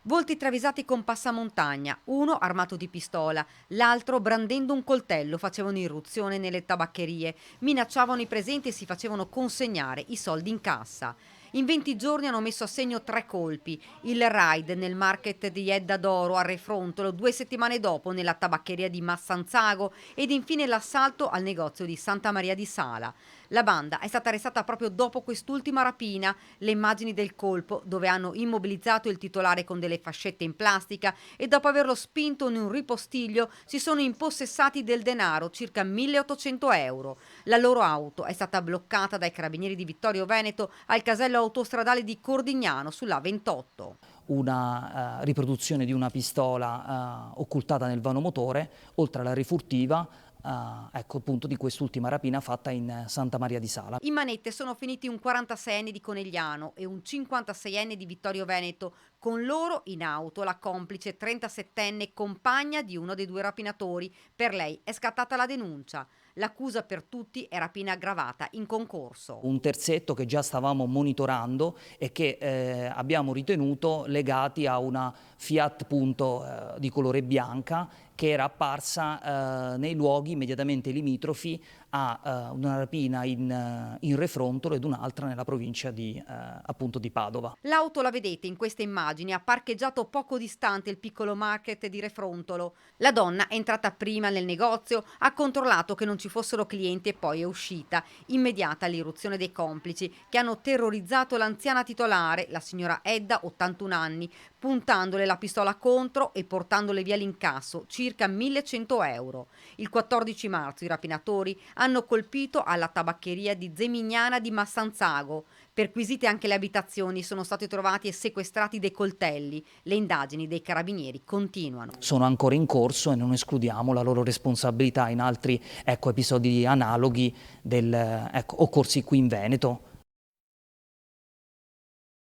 Volti travisati con passamontagna, uno armato di pistola, l'altro brandendo un coltello, facevano irruzione nelle tabaccherie, minacciavano i presenti e si facevano consegnare i soldi in cassa. In 20 giorni hanno messo a segno 3 colpi: il raid nel market di Edda d'Oro a Refrontolo, 2 settimane dopo nella tabaccheria di Massanzago ed infine l'assalto al negozio di Santa Maria di Sala. La banda è stata arrestata proprio dopo quest'ultima rapina. Le immagini del colpo, dove hanno immobilizzato il titolare con delle fascette in plastica e dopo averlo spinto in un ripostiglio si sono impossessati del denaro, circa 1.800 euro. La loro auto è stata bloccata dai carabinieri di Vittorio Veneto al casello autostradale di Cordignano sulla 28. Una riproduzione di una pistola occultata nel vano motore, oltre alla rifurtiva, ecco appunto di quest'ultima rapina fatta in Santa Maria di Sala. In manette sono finiti un 46enne di Conegliano e un 56enne di Vittorio Veneto, con loro in auto la complice 37enne compagna di uno dei due rapinatori. Per lei è scattata la denuncia. L'accusa per tutti è rapina aggravata in concorso. Un terzetto che già stavamo monitorando e che abbiamo ritenuto legati a una Fiat Punto di colore bianca che era apparsa nei luoghi immediatamente limitrofi a una rapina in Refrontolo ed un'altra nella provincia di, appunto di Padova. L'auto la vedete in queste immagini, ha parcheggiato poco distante il piccolo market di Refrontolo. La donna è entrata prima nel negozio, ha controllato che non ci fossero clienti e poi è uscita. Immediata l'irruzione dei complici che hanno terrorizzato l'anziana titolare, la signora Edda, 81 anni, puntandole la pistola contro e portandole via l'incasso, circa 1.100 euro. Il 14 marzo i rapinatori hanno colpito alla tabaccheria di Zemignana di Massanzago. Perquisite anche le abitazioni, sono stati trovati e sequestrati dei coltelli. Le indagini dei carabinieri continuano. Sono ancora in corso e non escludiamo la loro responsabilità in altri, ecco, episodi analoghi occorsi qui in Veneto.